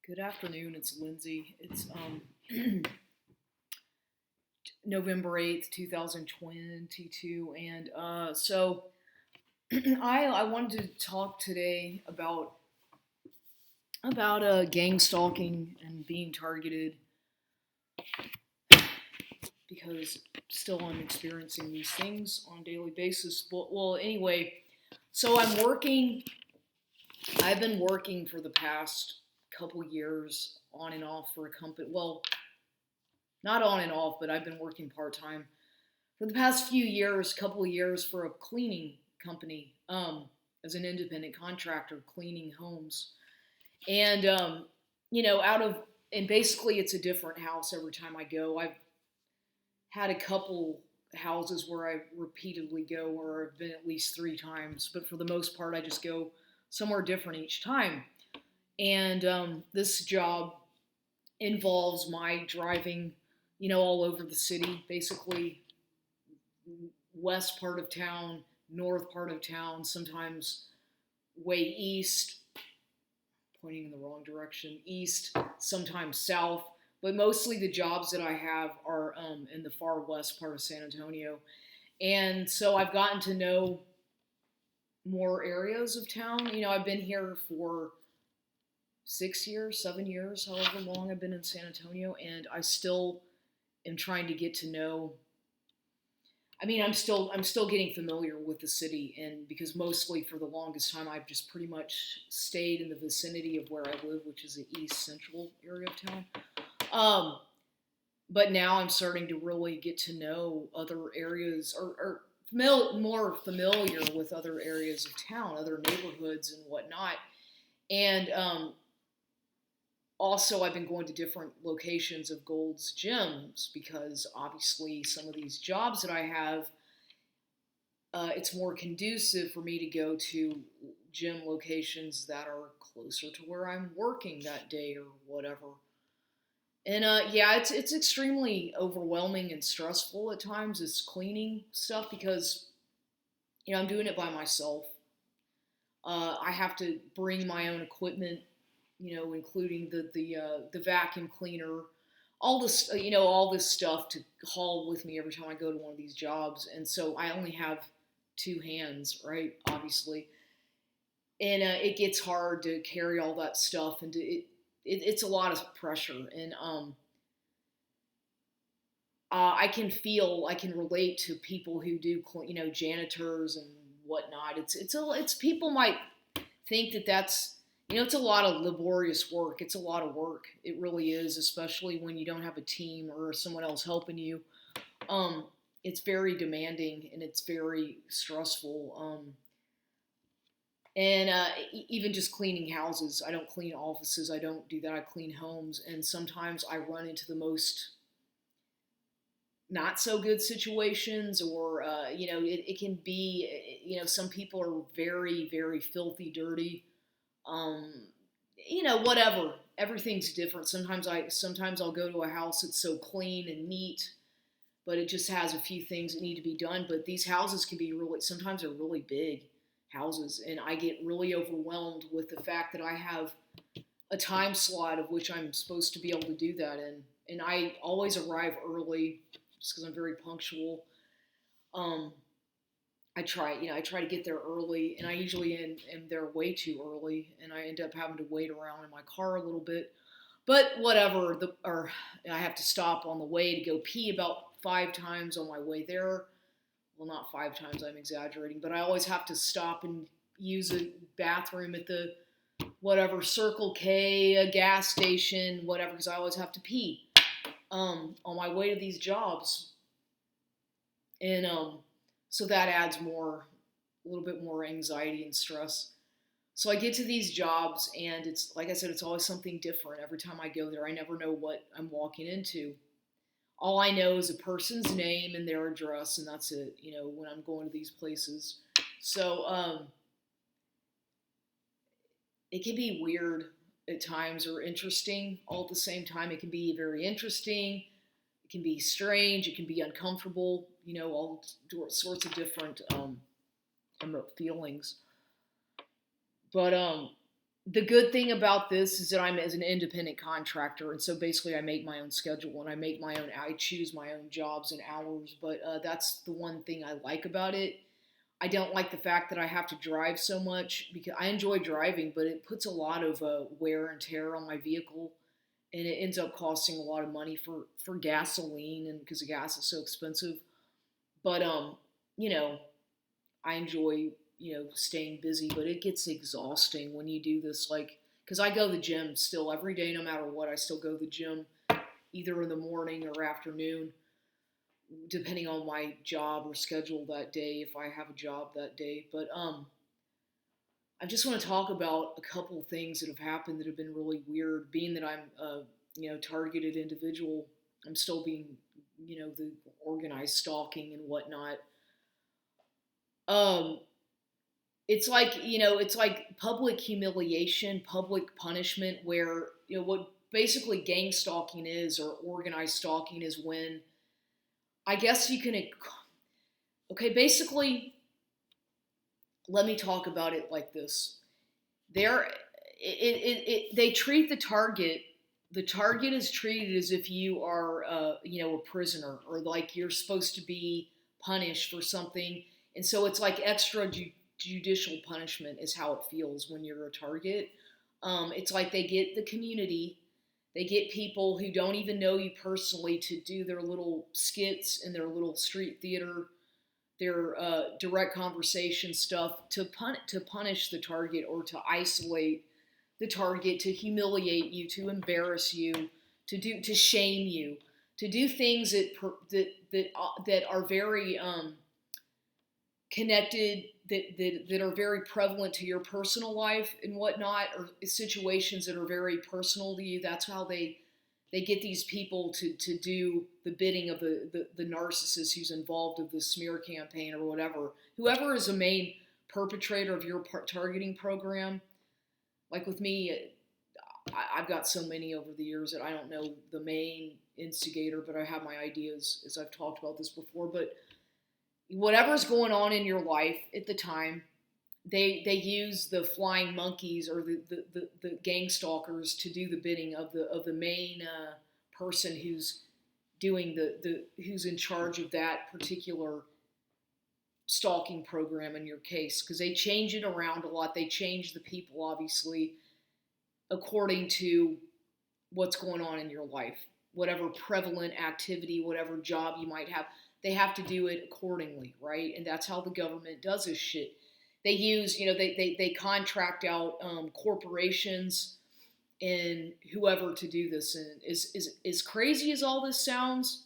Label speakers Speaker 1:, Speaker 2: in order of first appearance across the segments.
Speaker 1: Good afternoon. It's Lindsay. It's November 8th, 2022, and I wanted to talk today about gang stalking and being targeted because still I'm experiencing these things on a daily basis. But well, anyway, so I've been working for the past couple years on and off for a company. Well, not on and off, but I've been working part time for the past few years, couple of years for a cleaning company, as an independent contractor cleaning homes. And out of and basically it's a different house every time I go. I've had a couple houses where I repeatedly go, or I've been at least three times, but for the most part, I just go somewhere different each time. And this job involves my driving, all over the city, basically west part of town, north part of town, sometimes way east, pointing in the wrong direction, east, sometimes south. But mostly the jobs that I have are in the far west part of San Antonio. And so I've gotten to know more areas of town. I've been here for 6 years, 7 years, however long I've been in San Antonio, and I still am trying to get to know. I'm still getting familiar with the city, and because mostly for the longest time I've just pretty much stayed in the vicinity of where I live, which is the east central area of town. Um, but now I'm starting to really get to know other areas, or more familiar with other areas of town, other neighborhoods and whatnot. And also, I've been going to different locations of Gold's Gyms because obviously some of these jobs that I have, it's more conducive for me to go to gym locations that are closer to where I'm working that day or whatever. And yeah, it's extremely overwhelming and stressful at times. This cleaning stuff because I'm doing it by myself. I have to bring my own equipment, including the vacuum cleaner, all this stuff to haul with me every time I go to one of these jobs. And so I only have two hands, right? Obviously, and it gets hard to carry all that stuff, and it's a lot of pressure. And I can relate to people who do, janitors and whatnot. It's people might think that it's a lot of laborious work. It's a lot of work. It really is, especially when you don't have a team or someone else helping you. It's very demanding and it's very stressful. And even just cleaning houses, I don't clean offices. I don't do that. I clean homes, and sometimes I run into the most not so good situations, or it can be, some people are very, very filthy, dirty. um, Whatever. Everything's different. Sometimes I'll go to a house that's so clean and neat, but it just has a few things that need to be done. But these houses can be sometimes they're really big houses, and I get really overwhelmed with the fact that I have a time slot of which I'm supposed to be able to do that in, and I always arrive early just because I'm very punctual. Um, I try to get there early, and I usually am there way too early, and I end up having to wait around in my car a little bit. But whatever, or I have to stop on the way to go pee about five times on my way there. Well, not five times, I'm exaggerating, but I always have to stop and use a bathroom at the whatever Circle K, a gas station, whatever, because I always have to pee on my way to these jobs, and so that adds a little bit more anxiety and stress. So I get to these jobs, and it's like I said, it's always something different every time I go there. I never know what I'm walking into. All I know is a person's name and their address, and that's it. When I'm going to these places, so it can be weird at times or interesting all at the same time. It can be very interesting. It can be strange. It can be uncomfortable. All sorts of different feelings. But The good thing about this is that I'm as an independent contractor, and so basically I make my own schedule and I choose my own jobs and hours. But that's the one thing I like about it. I don't like the fact that I have to drive so much because I enjoy driving, but it puts a lot of wear and tear on my vehicle, and it ends up costing a lot of money for gasoline, and because the gas is so expensive. But you know, I enjoy, staying busy, but it gets exhausting when you do this. Like, because I go to the gym still every day, no matter what. I still go to the gym either in the morning or afternoon, depending on my job or schedule that day, if I have a job that day. But I just want to talk about a couple of things that have happened that have been really weird. Being that I'm a targeted individual, I'm still being the organized stalking and whatnot. Um, it's like public humiliation, public punishment, where what basically gang stalking is, or organized stalking, is when I guess you can. Okay, basically, let me talk about it like this. They treat the target. The target is treated as if you are, a prisoner, or like you're supposed to be punished for something, and so it's like judicial punishment is how it feels when you're a target. It's like they get the community, they get people who don't even know you personally to do their little skits and their little street theater, their direct conversation stuff to punish the target, or to isolate the target, to humiliate you, to embarrass you, to shame you, to do things that are very connected, that are very prevalent to your personal life and whatnot, or situations that are very personal to you. That's how they get these people to do the bidding of the narcissist who's involved with the smear campaign or whatever. Whoever is the main perpetrator of your targeting program, like with me, I've got so many over the years that I don't know the main instigator, but I have my ideas, as I've talked about this before. But whatever's going on in your life at the time, they use the flying monkeys, or the gang stalkers, to do the bidding of the main person who's doing who's in charge of that particular stalking program in your case, because they change it around a lot. They change the people, obviously, according to what's going on in your life, whatever prevalent activity, whatever job you might have. They have to do it accordingly, right? And that's how the government does this shit. They use, they contract out corporations and whoever to do this. And as crazy as all this sounds,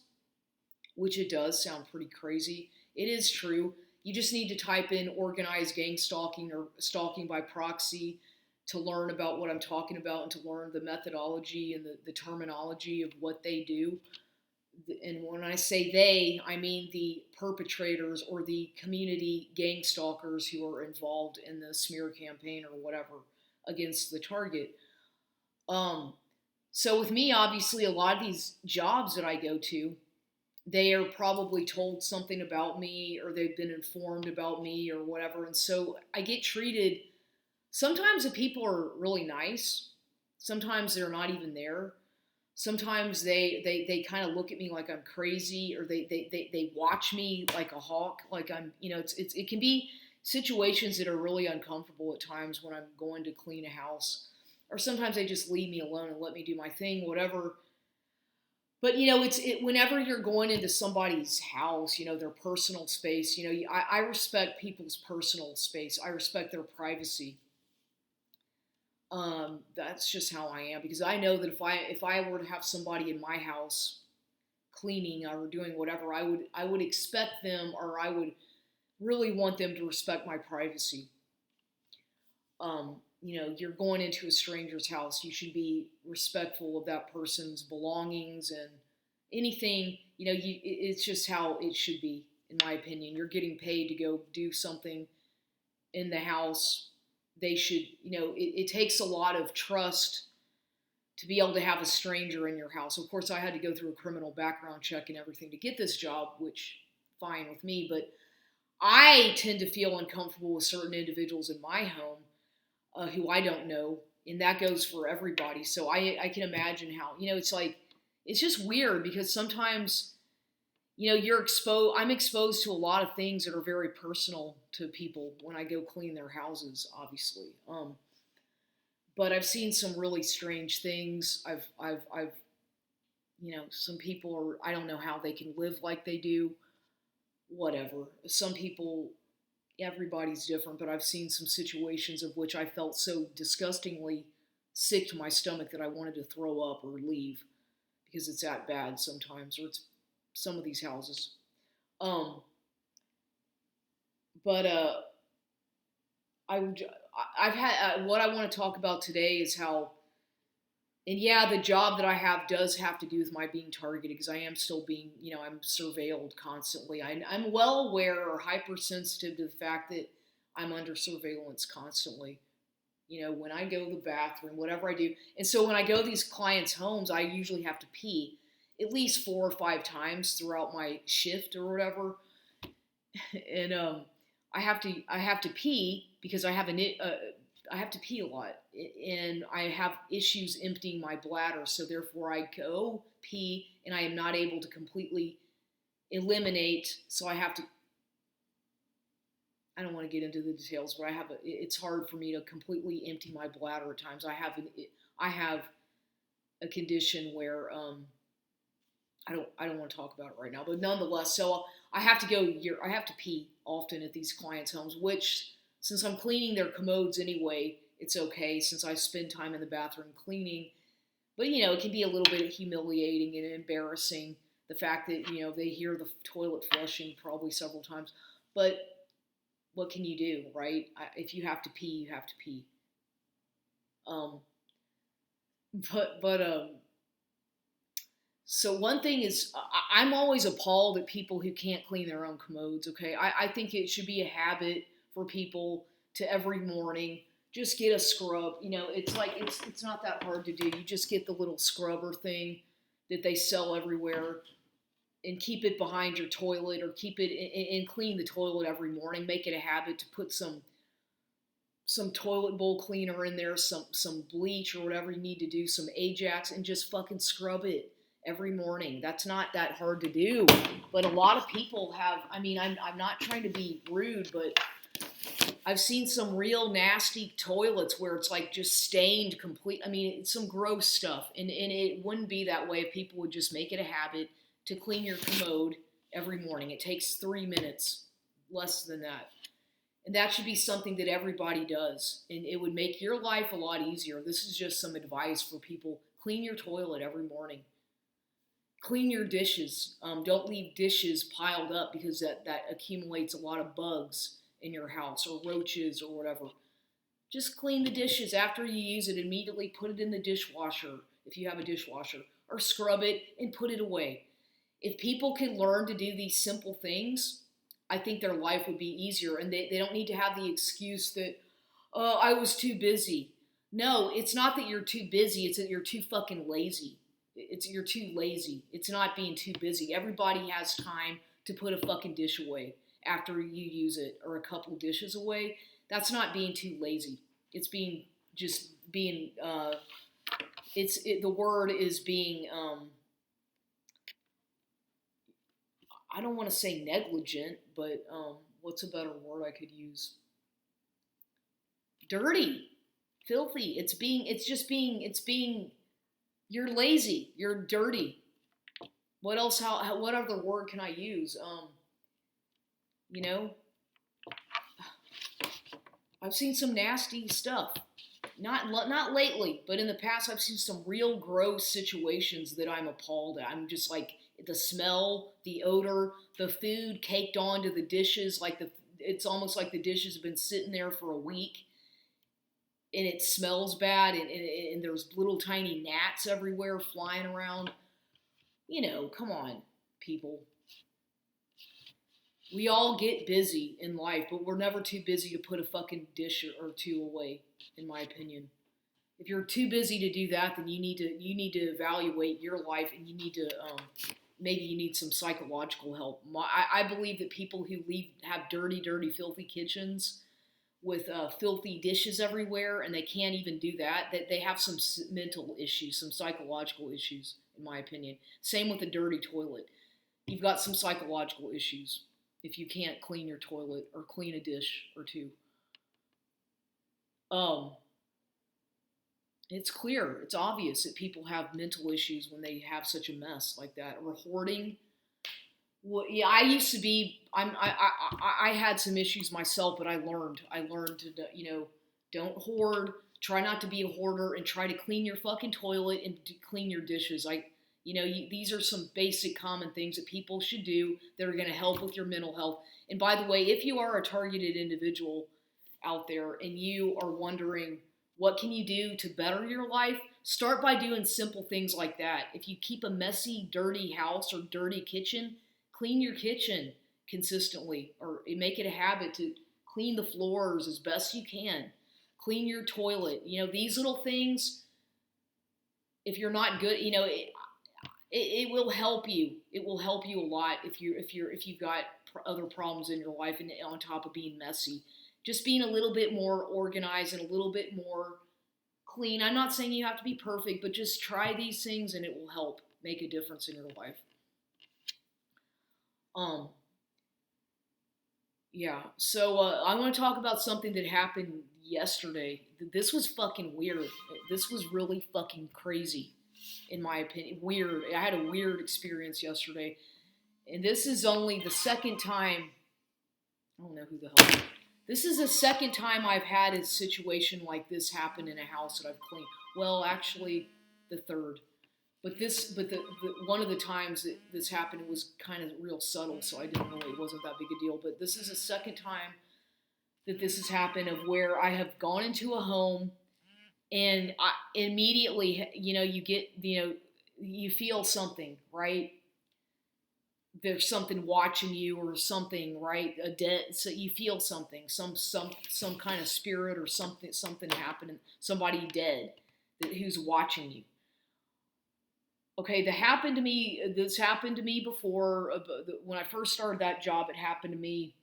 Speaker 1: which it does sound pretty crazy, it is true. You just need to type in organized gang stalking or stalking by proxy to learn about what I'm talking about, and to learn the methodology and the terminology of what they do. And when I say they, I mean the perpetrators or the community gang stalkers who are involved in the smear campaign or whatever against the target. So with me, obviously, a lot of these jobs that I go to, they are probably told something about me, or they've been informed about me or whatever. And so I get treated, sometimes the people are really nice. Sometimes they're not even there. Sometimes they kind of look at me like I'm crazy, or they watch me like a hawk, like I'm, it can be situations that are really uncomfortable at times when I'm going to clean a house, or sometimes they just leave me alone and let me do my thing, whatever. But whenever you're going into somebody's house, their personal space, I respect people's personal space. I respect their privacy. That's just how I am, because I know that if I were to have somebody in my house cleaning or doing whatever, I would expect them, or I would really want them to respect my privacy. You're going into a stranger's house. You should be respectful of that person's belongings and anything. It's just how it should be, in my opinion. You're getting paid to go do something in the house. They should, it takes a lot of trust to be able to have a stranger in your house. Of course, I had to go through a criminal background check and everything to get this job, which fine with me, but I tend to feel uncomfortable with certain individuals in my home who I don't know. and that goes for everybody. So I can imagine how, it's like, it's just weird because sometimes, I'm exposed to a lot of things that are very personal to people when I go clean their houses, obviously. But I've seen some really strange things. I've some people are, I don't know how they can live like they do, whatever. Some people, everybody's different, but I've seen some situations of which I felt so disgustingly sick to my stomach that I wanted to throw up or leave because it's that bad sometimes, or it's some of these houses. Um, but I I've had what I want to talk about today is how, and yeah, the job that I have does have to do with my being targeted because I am still being, I'm surveilled constantly. I'm well aware or hypersensitive to the fact that I'm under surveillance constantly. When I go to the bathroom, whatever I do. And so when I go to these clients' homes, I usually have to pee at least 4 or 5 times throughout my shift or whatever. And I have to pee because I have to pee a lot, and I have issues emptying my bladder. So therefore, I go pee, and I am not able to completely eliminate. So I have to. I don't want to get into the details, but it's hard for me to completely empty my bladder at times. I have a condition where I don't want to talk about it right now, but nonetheless, so I have to I have to pee often at these clients' homes, which since I'm cleaning their commodes anyway, it's okay since I spend time in the bathroom cleaning. But it can be a little bit humiliating and embarrassing the fact that they hear the toilet flushing probably several times. But what can you do, right? If you have to pee, you have to pee. Um, but So one thing is, I'm always appalled at people who can't clean their own commodes. Okay, I think it should be a habit for people to every morning just get a scrub. It's like it's not that hard to do. You just get the little scrubber thing that they sell everywhere, and keep it behind your toilet, or keep it and clean the toilet every morning. Make it a habit to put some toilet bowl cleaner in there, some bleach or whatever you need to do, some Ajax, and just fucking scrub it every morning. That's not that hard to do, but a lot of people have. I mean, I'm not trying to be rude, but I've seen some real nasty toilets where it's like just stained complete. I mean, it's some gross stuff, and it wouldn't be that way if people would just make it a habit to clean your commode every morning. It takes 3 minutes, less than that. And that should be something that everybody does. And it would make your life a lot easier. This is just some advice for people. Clean your toilet every morning. Clean your dishes. Don't leave dishes piled up because that accumulates a lot of bugs in your house, or roaches or whatever. Just clean the dishes after you use it. Immediately put it in the dishwasher if you have a dishwasher, or scrub it and put it away. If people can learn to do these simple things, I think their life would be easier, and they don't need to have the excuse that, oh, I was too busy. No, it's not that you're too busy, it's that you're too fucking lazy. You're too lazy. It's not being too busy. Everybody has time to put a fucking dish away after you use it, or a couple dishes away. That's not being too lazy. It's being the word is being I don't want to say negligent, but what's a better word I could use? Dirty, filthy. You're lazy. You're dirty. What else? What other word can I use? You know, I've seen some nasty stuff. Not lately, but in the past, I've seen some real gross situations that I'm appalled at. I'm just like, the smell, the odor, the food caked onto the dishes, it's almost like the dishes have been sitting there for a week, and it smells bad, and there's little tiny gnats everywhere flying around. Come on, people. We all get busy in life, but we're never too busy to put a fucking dish or two away, in my opinion. If you're too busy to do that, then you need to evaluate your life, and you need to maybe you need some psychological help. I believe that people who have dirty, filthy kitchens with filthy dishes everywhere, and they can't even do that. That they have some mental issues, some psychological issues, in my opinion. Same with a dirty toilet. You've got some psychological issues if you can't clean your toilet or clean a dish or two. Um, it's clear, it's obvious that people have mental issues when they have such a mess like that. Or hoarding. Well, yeah, I used to be. I had some issues myself, but I learned. I learned to don't hoard. Try not to be a hoarder, and try to clean your fucking toilet and clean your dishes. These are some basic common things that people should do that are going to help with your mental health. And by the way, if you are a targeted individual out there and you are wondering what can you do to better your life, start by doing simple things like that. If you keep a messy, dirty house or dirty kitchen, clean your kitchen consistently, or make it a habit to clean the floors as best you can. Clean your toilet. These little things, if you're not good, it will help you. It will help you a lot if you've got other problems in your life, and on top of being messy. Just being a little bit more organized and a little bit more clean. I'm not saying you have to be perfect, but just try these things and it will help make a difference in your life. Yeah. So I want to talk about something that happened yesterday. This was fucking weird. This was really fucking crazy, in my opinion. Weird. I had a weird experience yesterday, and this is only the second time. I don't know who the hell. This is the second time I've had a situation like this happen in a house that I've cleaned. Well, actually, the third. But the one of the times that this happened, it was kind of real subtle, so I didn't really, it wasn't that big a deal. But this is the second time that this has happened, of where I have gone into a home and I immediately, you get, you feel something, right? There's something watching you or something, right? So you feel something, some kind of spirit or something happening, somebody dead who's watching you. Okay, this happened to me before. When I first started that job, it happened to me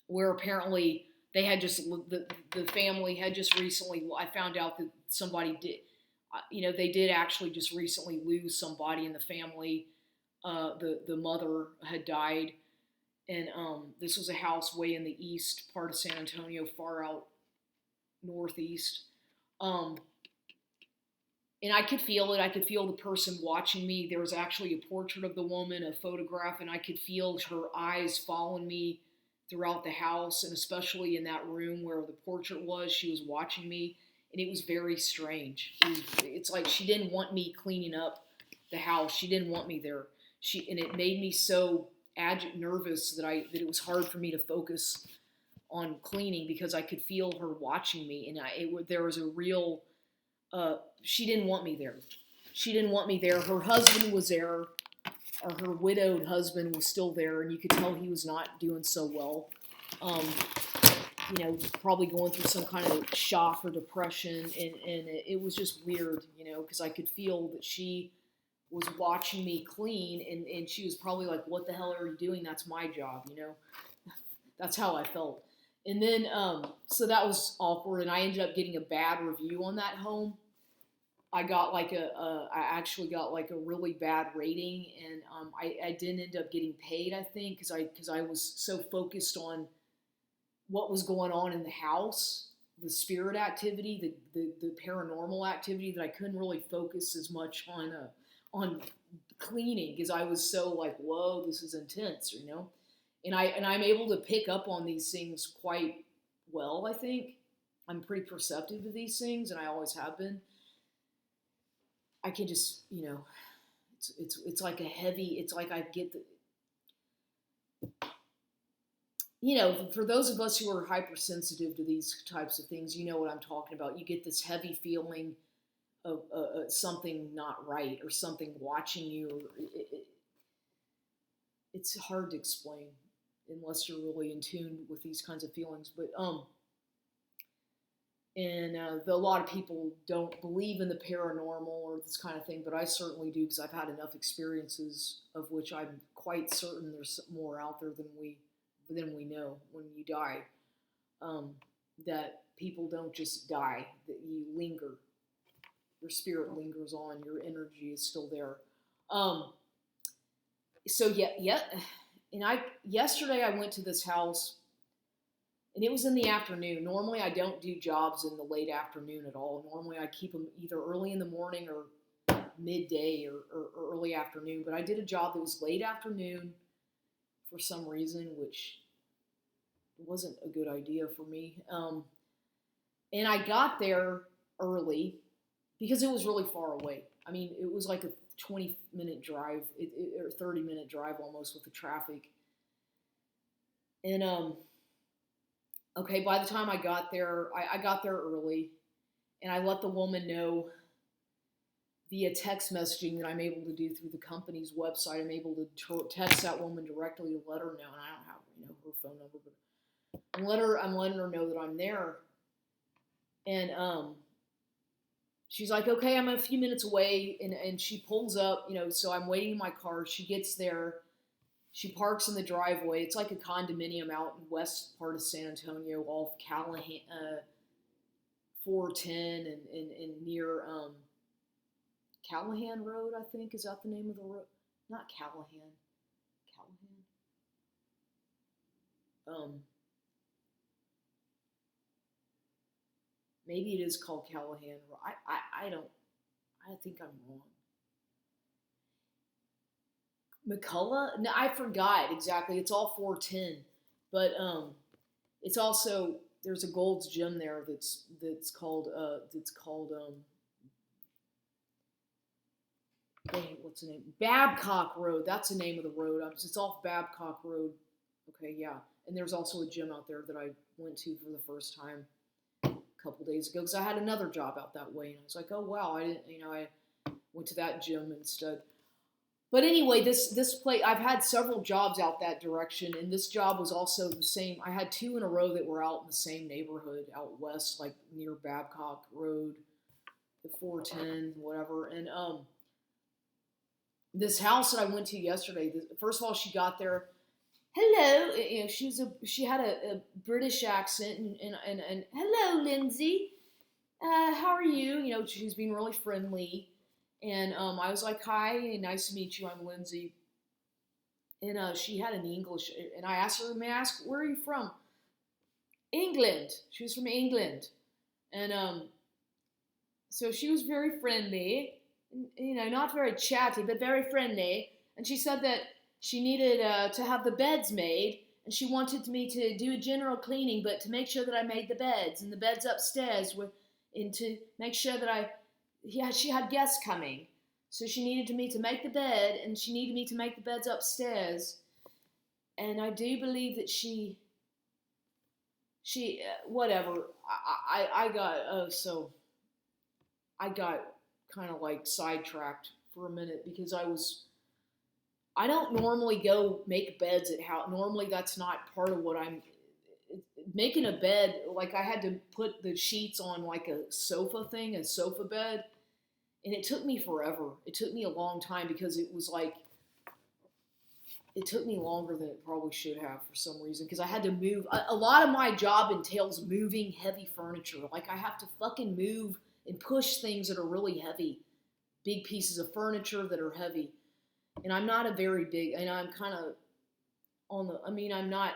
Speaker 1: where apparently they had just, the family had just recently, I found out that somebody did, they did actually just recently lose somebody in the family. The mother had died, and this was a house way in the east part of San Antonio, far out northeast. And I could feel it. I could feel the person watching me. There was actually a portrait of the woman, a photograph, and I could feel her eyes following me throughout the house, and especially in that room where the portrait was. She was watching me, and it was very strange. It's like she didn't want me cleaning up the house. She didn't want me there. And it made me so nervous that it was hard for me to focus on cleaning, because I could feel her watching me, and there was a real. She didn't want me there. She didn't want me there. Her husband was there, or her widowed husband was still there, and you could tell he was not doing so well. Probably going through some kind of shock or depression, and it was just weird, because I could feel that she was watching me clean, and she was probably like, what the hell are you doing? That's my job, That's how I felt. And then, so that was awkward, and I ended up getting a bad review on that home. I actually got like a really bad rating, and I didn't end up getting paid, I think, because I was so focused on what was going on in the house, the spirit activity, the paranormal activity, that I couldn't really focus as much on cleaning, because I was so like, whoa, this is intense, And I'm able to pick up on these things quite well, I think. I'm pretty perceptive to these things, and I always have been. I can just, it's like a heavy, it's like I get for those of us who are hypersensitive to these types of things, you know what I'm talking about. You get this heavy feeling of something not right, or something watching you. It's hard to explain unless you're really in tune with these kinds of feelings. But a lot of people don't believe in the paranormal or this kind of thing, but I certainly do, because I've had enough experiences of which I'm quite certain there's more out there than we know when you die. that people don't just die, that you linger. Your spirit lingers on, your energy is still there. Um, so yeah, and yesterday I went to this house, and it was in the afternoon. Normally I don't do jobs in the late afternoon at all. Normally I keep them either early in the morning or midday or early afternoon. But I did a job that was late afternoon for some reason, which wasn't a good idea for me. And I got there early because it was really far away. I mean, it was like a 20-minute drive, or 30-minute drive almost with the traffic. And okay, by the time I got there, I got there early, and I let the woman know via text messaging that I'm able to do through the company's website. I'm able to text that woman directly to let her know, and I don't have her phone number, but I'm letting her know that I'm there. And she's like, okay, I'm a few minutes away, and she pulls up, so I'm waiting in my car. She gets there, she parks in the driveway. It's like a condominium out in west part of San Antonio, off Callahan, 410, and near Callahan Road, I think. Is that the name of the road? Not Callahan. Callahan? Maybe it is called Callahan. I think I'm wrong. McCullough? No, I forgot exactly. It's all 410, but it's also, there's a Gold's Gym there that's called dang, what's the name? Babcock Road. That's the name of the road. It's off Babcock Road. Okay, yeah. And there's also a gym out there that I went to for the first time couple days ago because I had another job out that way, and I was like, oh wow, I didn't, I went to that gym instead. But anyway, this place, I've had several jobs out that direction, and this job was also the same. I had two in a row that were out in the same neighborhood out west, like near Babcock Road, the 410, whatever. And this house that I went to yesterday, first of all, she got there. Hello, she had a British accent, and hello, Lindsay, how are you? She was being really friendly, and I was like, hi, nice to meet you, I'm Lindsay, and she had an English, and I asked her, may I ask, where are you from? England. She was from England, and so she was very friendly, not very chatty, but very friendly, and she said that she needed to have the beds made, and she wanted me to do a general cleaning, but to make sure that I made the beds, and the beds upstairs and to make sure that she had guests coming. So she needed me to make the bed, and she needed me to make the beds upstairs. And I do believe that she whatever. I got kind of like sidetracked for a minute because I don't normally go make beds at house. Normally that's not part of what I'm making a bed. Like I had to put the sheets on like a sofa bed. And it took me forever. It took me a long time because it took me longer than it probably should have for some reason. Because I had to move. A lot of my job entails moving heavy furniture. Like I have to fucking move and push things that are really heavy. Big pieces of furniture that are heavy. And I'm not a very big, I'm kind of I'm not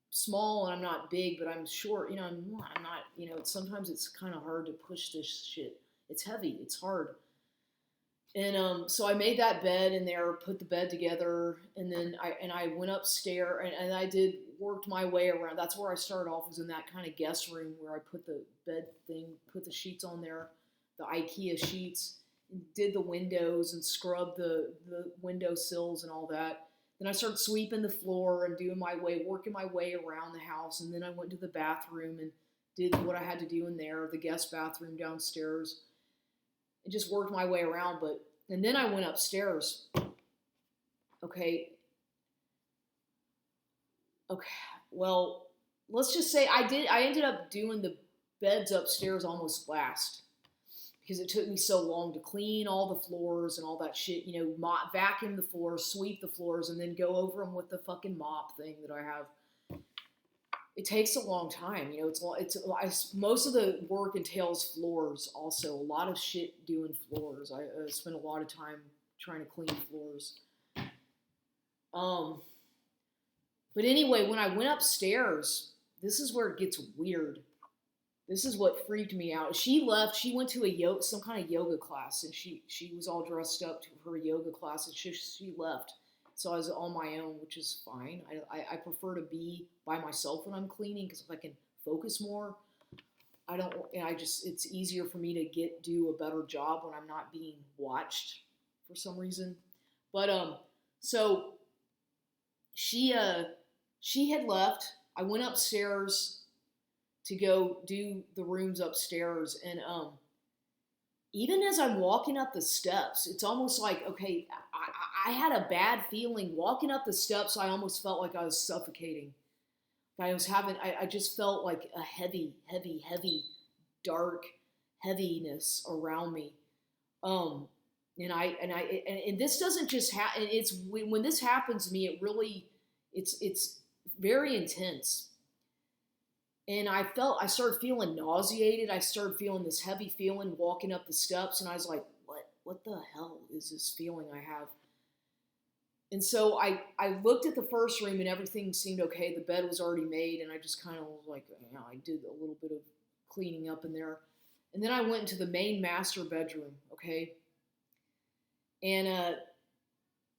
Speaker 1: small and I'm not big, but I'm short, I'm not, sometimes it's kind of hard to push this shit. It's heavy, it's hard. And so I made that bed in there, put the bed together, and then I went upstairs and I worked my way around. That's where I started off, was in that kind of guest room where I put the bed thing, put the sheets on there, the IKEA sheets, did the windows and scrubbed the window sills and all that. Then I started sweeping the floor and working my way around the house. And then I went to the bathroom and did what I had to do in there, the guest bathroom downstairs. And just worked my way around. And then I went upstairs. Okay. Well, let's just say I ended up doing the beds upstairs almost last. Because it took me so long to clean all the floors and all that shit, vacuum the floors, sweep the floors, and then go over them with the fucking mop thing that I have. It takes a long time. Most of the work entails floors. Also, a lot of shit doing floors. I spend a lot of time trying to clean floors. Um, but anyway, when I went upstairs, this is where it gets weird. This is what freaked me out. She left. She went to some kind of yoga class, and she was all dressed up to her yoga class, and she left. So I was on my own, which is fine. I prefer to be by myself when I'm cleaning because if I can focus more, I don't. And I just it's easier for me to do a better job when I'm not being watched for some reason. But so she she had left. I went upstairs to go do the rooms upstairs, and even as I'm walking up the steps, it's almost like, okay, I had a bad feeling walking up the steps. I almost felt like I was suffocating. I just felt like a heavy, dark heaviness around me. Um, and this doesn't just happen. It's when this happens to me, it's very intense. And I started feeling nauseated. I started feeling this heavy feeling walking up the steps, and I was like, what the hell is this feeling I have? And so I looked at the first room, and everything seemed okay. The bed was already made, and I just kind of was like, I did a little bit of cleaning up in there. And then I went into the main master bedroom, okay, and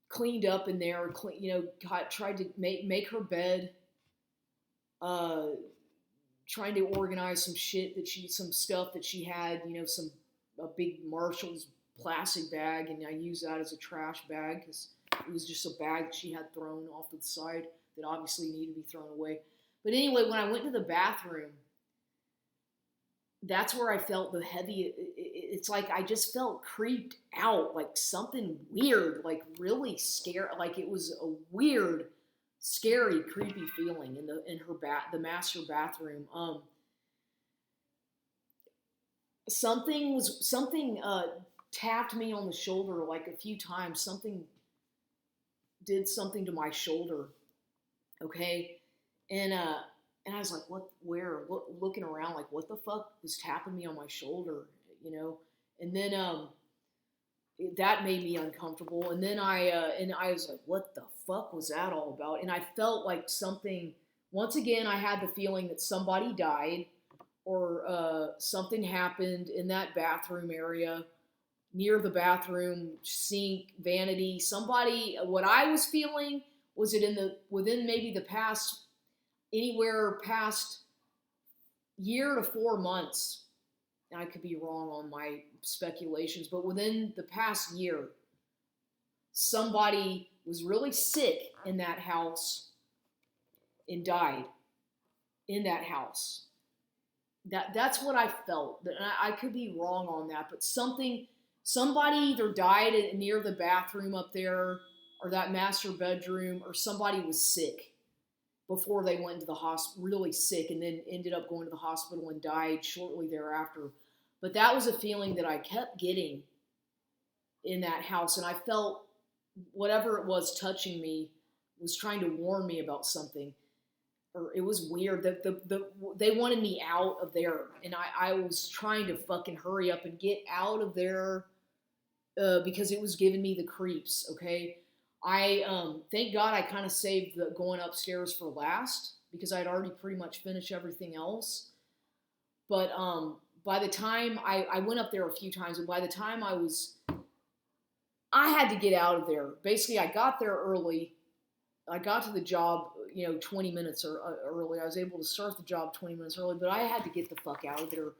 Speaker 1: cleaned up in there. Tried to make her bed. Uh, Trying to organize some stuff that she had, a big Marshall's plastic bag, and I used that as a trash bag because it was just a bag that she had thrown off to the side that obviously needed to be thrown away. But anyway, when I went to the bathroom, that's where I felt the heavy. It's like I just felt creeped out, like something weird, like really scared. Like it was a weird, scary, creepy feeling the master bathroom. Something tapped me on the shoulder like a few times. Something did something to my shoulder. Okay, and I was like, what? Where? Looking around, like, what the fuck was tapping me on my shoulder? And then that made me uncomfortable. And then I was like, what the fuck was that all about? And I felt like something. Once again, I had the feeling that somebody died, or something happened in that bathroom area, near the bathroom sink, vanity. Somebody. What I was feeling was it within maybe the past anywhere past year to 4 months. I could be wrong on my speculations, but within the past year, somebody was really sick in that house and died in that house. That's what I felt. And I could be wrong on that, but somebody either died near the bathroom up there or that master bedroom, or somebody was sick before they went into the hospital, really sick, and then ended up going to the hospital and died shortly thereafter. But that was a feeling that I kept getting in that house, and I felt whatever it was touching me was trying to warn me about something. Or it was weird that they wanted me out of there, and I was trying to fucking hurry up and get out of there because it was giving me the creeps. Okay, I thank God I kind of saved the going upstairs for last because I'd already pretty much finished everything else. But by the time I went up there a few times, and by the time I had to get out of there. Basically, I got there early. I got to the job, 20 minutes early. I was able to start the job 20 minutes early, but I had to get the fuck out of there.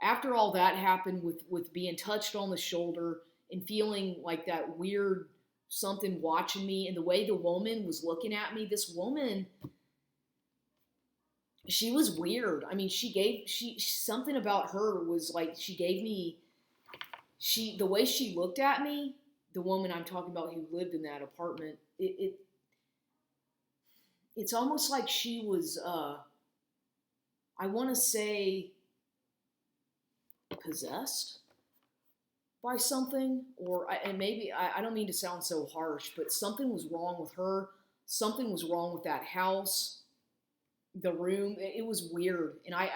Speaker 1: After all that happened with being touched on the shoulder and feeling like that weird something watching me, and the way the woman was looking at me, this woman, she was weird. I mean, something about her was like, the way she looked at me, the woman I'm talking about who lived in that apartment, it's almost like she was, I want to say, possessed by something, and maybe, I don't mean to sound so harsh, but something was wrong with her. Something was wrong with that house. the room. It was weird, and I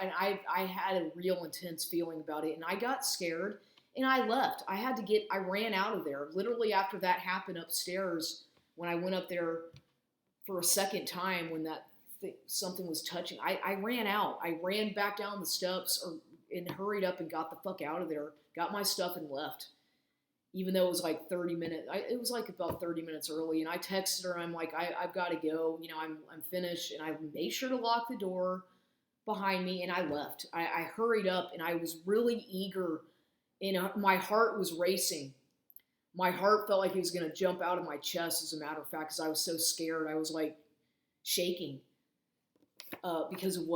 Speaker 1: had a real intense feeling about it, and I got scared, and I left. I ran out of there literally after that happened upstairs. When I went up there for a second time, when something was touching, I ran out. I ran back down the steps and hurried up and got the fuck out of there. Got my stuff and left. Even though it was like 30 minutes, it was like about 30 minutes early. And I texted her, I'm like, I've got to go. I'm finished. And I made sure to lock the door behind me, and I left. I hurried up, and I was really eager, and my heart was racing. My heart felt like it was going to jump out of my chest, as a matter of fact, because I was so scared. I was like shaking because of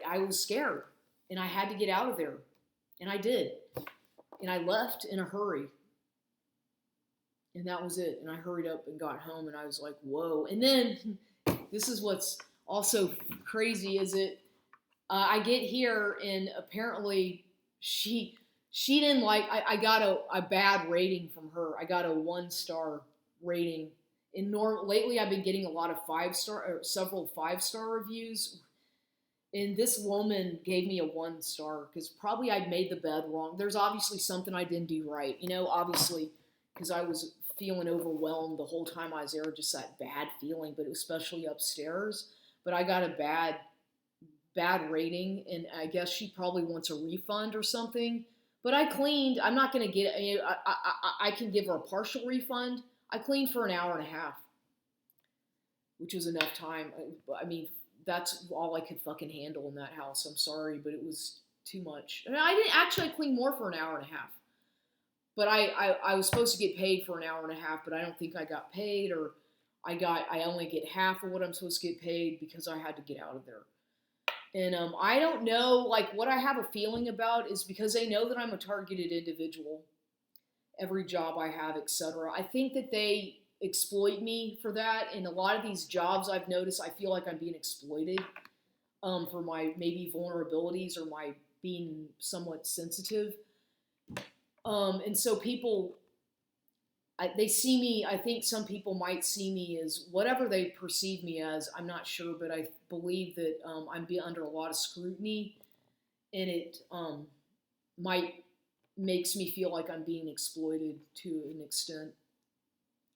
Speaker 1: I was scared, and I had to get out of there. And I did. And I left in a hurry. And that was it. And I hurried up and got home, and I was like, whoa. And then this is what's also crazy is I get here, and apparently she didn't like, I got a bad rating from her. I got a 1-star rating. And lately I've been getting a lot of 5-star, or several 5-star reviews. And this woman gave me a 1-star because probably I made the bed wrong. There's obviously something I didn't do right, obviously, because I was feeling overwhelmed the whole time I was there, just that bad feeling, but especially upstairs. But I got a bad rating, and I guess she probably wants a refund or something. But I cleaned. I'm not going to get. I can give her a partial refund. I cleaned for an hour and a half, which was enough time. I mean, that's all I could fucking handle in that house. I'm sorry, but it was too much. I didn't actually clean more for an hour and a half. But I was supposed to get paid for an hour and a half, but I don't think I got paid, or I only get half of what I'm supposed to get paid because I had to get out of there. And I don't know, like, what I have a feeling about is because they know that I'm a targeted individual, every job I have, etc. I think that they exploit me for that. And a lot of these jobs I've noticed, I feel like I'm being exploited for my maybe vulnerabilities or my being somewhat sensitive. And so people, they see me, I think some people might see me as whatever they perceive me as, I'm not sure, but I believe that I'm under a lot of scrutiny, and it makes me feel like I'm being exploited to an extent.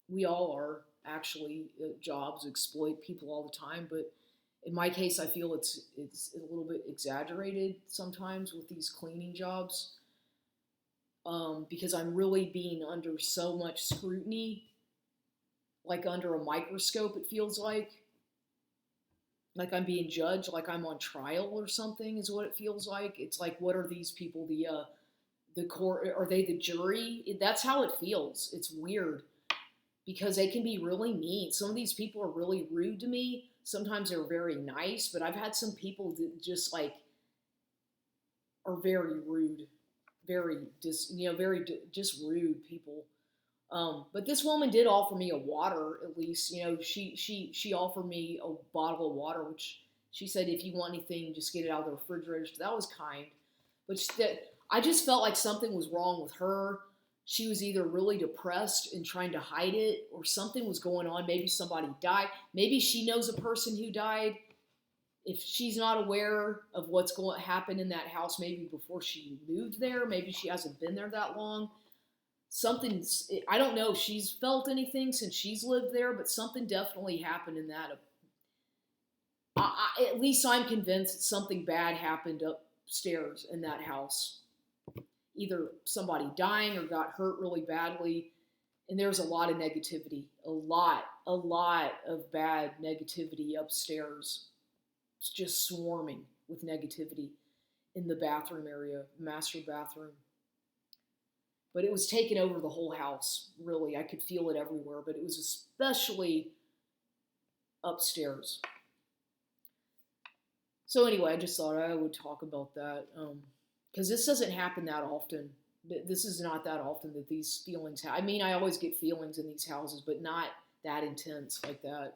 Speaker 1: We all are, actually. Jobs exploit people all the time, but in my case, I feel it's a little bit exaggerated sometimes with these cleaning jobs. Because I'm really being under so much scrutiny, like under a microscope, it feels like I'm being judged, like I'm on trial or something is what it feels like. It's like, what are these people, the court, are they the jury? That's how it feels. It's weird because they can be really mean. Some of these people are really rude to me. Sometimes they're very nice, but I've had some people that just like are very rude. Very just rude people. But this woman did offer me a water, at least. She offered me a bottle of water, which she said, if you want anything, just get it out of the refrigerator. So that was kind. But I just felt like something was wrong with her. She was either really depressed and trying to hide it, or something was going on. Maybe somebody died. Maybe she knows a person who died. If she's not aware of what's going to happen in that house, maybe before she moved there, maybe she hasn't been there that long. I don't know if she's felt anything since she's lived there, but something definitely happened in that. At least I'm convinced that something bad happened upstairs in that house. Either somebody dying or got hurt really badly. And there's a lot of negativity, a lot of bad negativity upstairs. It's just swarming with negativity in the bathroom area, master bathroom. But it was taking over the whole house, really. I could feel it everywhere, but it was especially upstairs. So anyway, I just thought I would talk about that, because this doesn't happen that often. This is not that often that these feelings happen. I mean, I always get feelings in these houses, but not that intense like that.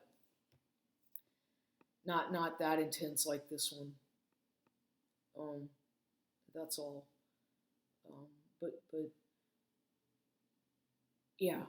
Speaker 1: Not that intense like this one. That's all. But yeah.